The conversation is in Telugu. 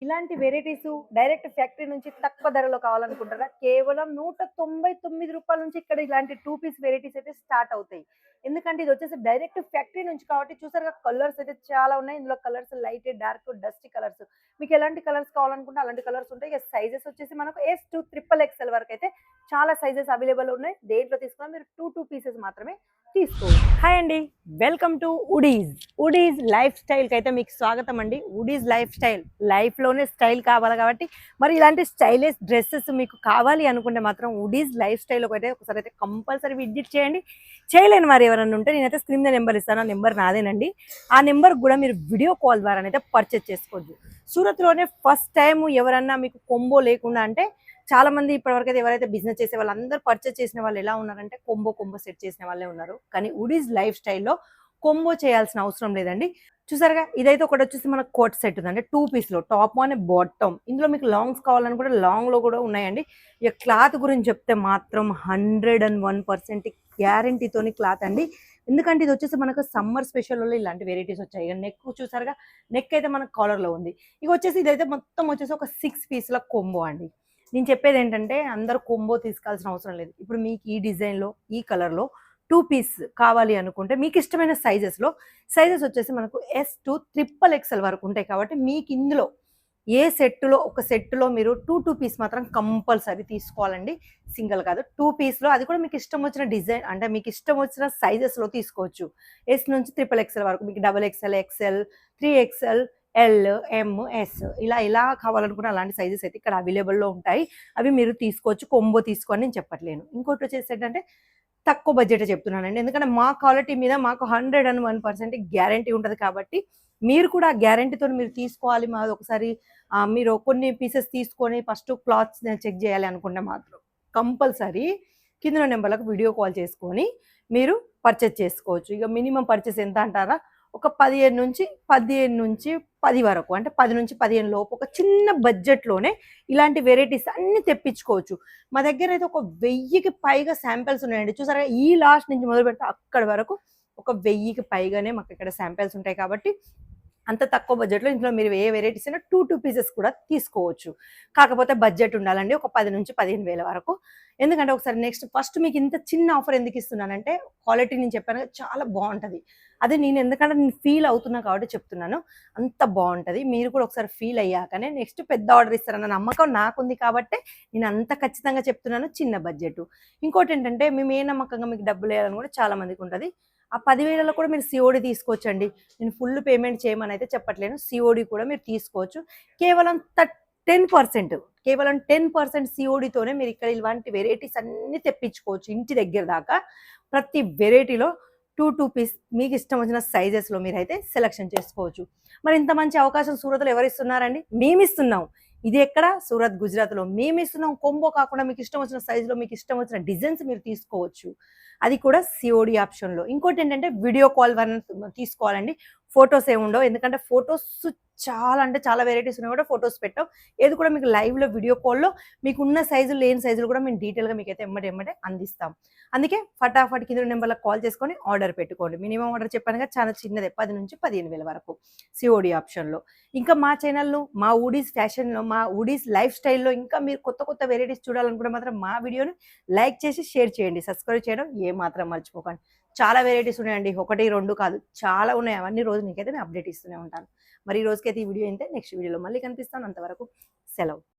ఇలాంటి వెరైటీస్ డైరెక్ట్ ఫ్యాక్టరీ నుంచి తక్కువ ధరలో కావాలనుకుంటారా? కేవలం రూ. 199 నుంచి ఇక్కడ ఇలాంటి 2 పీస్ వెరైటీస్ అయితే స్టార్ట్ అవుతాయి. ఎందుకంటే ఇది వచ్చేసి డైరెక్ట్ ఫ్యాక్టరీ నుంచి కాబట్టి చూసారుగా కలర్స్ అయితే చాలా ఉన్నాయి. ఇందులో colours light, dark, dusty colours. మీకు ఎలాంటి కలర్స్ కావాలనుకుంటే అలాంటి కలర్స్ ఉంటాయి. ఇక సైజెస్ వచ్చేసి మనకు S2 ట్రిపుల్ ఎక్స్ఎల్ వరకు అయితే చాలా సైజెస్ అవైలబుల్ ఉన్నాయి. దేంట్లో తీసుకున్నా మీరు 2 పీసెస్ మాత్రమే తీసుకోవచ్చు. హాయ్ అండి, వెల్కమ్ టు వుడీస్ లైఫ్ స్టైల్కి అయితే మీకు స్వాగతం అండి. వుడీస్ లైఫ్ స్టైల్, లైఫ్లోనే స్టైల్ కావాలి కాబట్టి మరి ఇలాంటి స్టైలిష్ డ్రెస్సెస్ మీకు కావాలి అనుకుంటే మాత్రం వుడీస్ లైఫ్ స్టైల్కి అయితే ఒకసారి అయితే కంపల్సరీ విజిట్ చేయండి. చేయలేని వారు ఎవరైనా ఉంటే నేనైతే స్క్రీన్ మీద నెంబర్ ఇస్తాను, ఆ నెంబర్ నాదేనండి. ఆ నెంబర్ కూడా మీరు వీడియో కాల్ ద్వారా అయితే పర్చేస్ చేసుకోవచ్చు. సూరత్లోనే ఫస్ట్ టైం ఎవరన్నా మీకు కొంబో లేకుండా అంటే చాలా మంది ఇప్పటివరకు అయితే ఎవరైతే బిజినెస్ చేసే వాళ్ళందరూ పర్చేస్ చేసిన వాళ్ళు ఎలా ఉన్నారంటే కొంబో సెట్ చేసిన వాళ్ళే ఉన్నారు. కానీ వుడీస్ లైఫ్ స్టైల్లో కొంబో చేయాల్సిన అవసరం లేదండి. చూసారుగా, ఇదైతే ఒకటి వచ్చేసి మనకు కోట్ సెట్ ఉందండి. 2 పీస్లో టాప్ అండ్ బాటమ్. ఇందులో మీకు లాంగ్స్ కావాలని కూడా లాంగ్లో కూడా ఉన్నాయండి. ఇక క్లాత్ గురించి చెప్తే మాత్రం 101% గ్యారంటీతోని క్లాత్ అండి. ఎందుకంటే ఇది వచ్చేసి మనకు సమ్మర్ స్పెషల్లో ఇలాంటి వెరైటీస్ వచ్చాయి. ఇక నెక్ చూసారుగా, నెక్ అయితే మనకు కాలర్లో ఉంది. ఇక వచ్చేసి ఇదైతే మొత్తం వచ్చేసి ఒక 6 పీస్ల కొంబో అండి. నేను చెప్పేది ఏంటంటే అందరూ కొంబో తీసుకోవాల్సిన అవసరం లేదు. ఇప్పుడు మీకు ఈ డిజైన్లో ఈ కలర్లో 2 పీస్ కావాలి అనుకుంటే మీకు ఇష్టమైన సైజెస్ వచ్చేసి మనకు S2 ట్రిపుల్ ఎక్స్ఎల్ వరకు ఉంటాయి. కాబట్టి మీకు ఇందులో ఏ సెట్లో ఒక సెట్లో మీరు 2 పీస్ మాత్రం కంపల్సరీ తీసుకోవాలండి. సింగిల్ కాదు, 2 పీస్లో. అది కూడా మీకు ఇష్టం వచ్చిన డిజైన్ అంటే మీకు ఇష్టం వచ్చిన సైజెస్లో తీసుకోవచ్చు. S నుంచి ట్రిపుల్ ఎక్స్ఎల్ వరకు మీకు XXL, XL, 3XL, LMS ఇలా కావాలనుకున్న అలాంటి సైజెస్ అయితే ఇక్కడ అవైలబుల్లో ఉంటాయి. అవి మీరు తీసుకోవచ్చు. కొంబో తీసుకోని నేను చెప్పట్లేను. ఇంకోటి వచ్చేసి ఏంటంటే తక్కువ బడ్జెట్ చెప్తున్నానండి. ఎందుకంటే మా క్వాలిటీ మీద మాకు 101% గ్యారంటీ ఉంటుంది. కాబట్టి మీరు కూడా ఆ గ్యారంటీతో మీరు తీసుకోవాలి. మాది ఒకసారి మీరు కొన్ని పీసెస్ తీసుకొని ఫస్ట్ క్లాత్స్ చెక్ చేయాలి అనుకుంటే మాత్రం కంపల్సరీ కింద నెంబర్లకు వీడియో కాల్ చేసుకొని మీరు పర్చేస్ చేసుకోవచ్చు. ఇక మినిమం పర్చేస్ ఎంత అంటారా? ఒక 15 నుంచి 10 వరకు, అంటే 10 నుంచి 15 లోపు ఒక చిన్న బడ్జెట్లోనే ఇలాంటి వెరైటీస్ అన్ని తెప్పించుకోవచ్చు. మా దగ్గర అయితే ఒక 1000కి పైగా శాంపిల్స్ ఉన్నాయండి. చూసారా, ఈ లాస్ట్ నుంచి మొదలు పెడితే అక్కడి వరకు ఒక 1000కి పైగానే మాకు ఇక్కడ శాంపిల్స్ ఉంటాయి. కాబట్టి అంత తక్కువ బడ్జెట్లో ఇంట్లో మీరు ఏ వెరైటీస్ అయినా 2 పీసెస్ కూడా తీసుకోవచ్చు. కాకపోతే బడ్జెట్ ఉండాలండి, ఒక 10 నుంచి 15,000 వరకు. ఎందుకంటే ఒకసారి నెక్స్ట్ ఫస్ట్ మీకు ఇంత చిన్న ఆఫర్ ఎందుకు ఇస్తున్నానంటే క్వాలిటీ నేను చెప్పాను కదా, చాలా బాగుంటుంది. అదే నేను ఎందుకంటే నేను ఫీల్ అవుతున్నా కాబట్టి చెప్తున్నాను. అంత బాగుంటుంది. మీరు కూడా ఒకసారి ఫీల్ అయ్యాకనే నెక్స్ట్ పెద్ద ఆర్డర్ ఇస్తారన్న నమ్మకం నాకుంది కాబట్టి నేను అంత ఖచ్చితంగా చెప్తున్నాను. చిన్న బడ్జెట్. ఇంకోటి ఏంటంటే మేము ఏ నమ్మకంగా మీకు డబ్బులు వేయాలని కూడా చాలా మందికి ఉంటుంది. ఆ 10,000లో కూడా మీరు సిఓడి తీసుకోవచ్చండి. నేను ఫుల్ పేమెంట్ చేయమని అయితే చెప్పట్లేను. సిఓడి కూడా మీరు తీసుకోవచ్చు. కేవలం 10% సిఓడితోనే మీరు ఇక్కడ ఇలాంటి వెరైటీస్ అన్ని తెప్పించుకోవచ్చు ఇంటి దగ్గర దాకా. ప్రతి వెరైటీలో 2 పీస్ మీకు ఇష్టం వచ్చిన సైజెస్లో మీరైతే సెలెక్షన్ చేసుకోవచ్చు. మరి ఇంత మంచి అవకాశం సూరత్లో ఎవరు ఇస్తున్నారండి? మేము ఇస్తున్నాం. ఇది ఎక్కడ? సూరత్, గుజరాత్లో మేము ఇస్తున్నాం. కొంబో కాకుండా మీకు ఇష్టం వచ్చిన సైజులో మీకు ఇష్టం వచ్చిన డిజైన్స్ మీరు తీసుకోవచ్చు. అది కూడా సిఓడి ఆప్షన్లో. ఇంకోటి ఏంటంటే వీడియో కాల్ తీసుకోవాలండి. ఫొటోస్ ఏమి ఉండవు. ఎందుకంటే ఫొటోస్ చాలా అంటే చాలా వెరైటీస్ ఉన్నాయి కూడా ఫొటోస్ పెట్టాం. ఏది కూడా మీకు లైవ్లో వీడియో కాల్లో మీకు ఉన్న సైజులు లేని సైజులు కూడా మేము డీటెయిల్గా మీకు అయితే ఎమ్మటే అందిస్తాం. అందుకే ఫటాఫట్ కింద నెంబర్లకు కాల్ చేసుకొని ఆర్డర్ పెట్టుకోండి. మినిమం ఆర్డర్ చెప్పాను కదా, చాలా చిన్నదే, 10 నుంచి 15,000 వరకు సిఓడి ఆప్షన్లో. ఇంకా మా ఛానల్లో, మా వుడీస్ ఫ్యాషన్లో, మా వుడీస్ లైఫ్ స్టైల్లో ఇంకా మీరు కొత్త వెరైటీస్ చూడాలనుకుంటే మాత్రం మా వీడియోని లైక్ చేసి షేర్ చేయండి. సబ్స్క్రైబ్ చేయడం ఏమాత్రం మర్చిపోకండి. చాలా వెరైటీస్ ఉన్నాయండి, 1, 2 కాదు, చాలా ఉన్నాయి. అవన్నీ రోజు మీకైతే నేను అప్డేట్ ఇస్తూనే ఉంటాను. మరి ఈ రోజుకైతే ఈ వీడియో అయితే నెక్స్ట్ వీడియోలో మళ్ళీ కనిపిస్తాను. అంతవరకు సెలవు.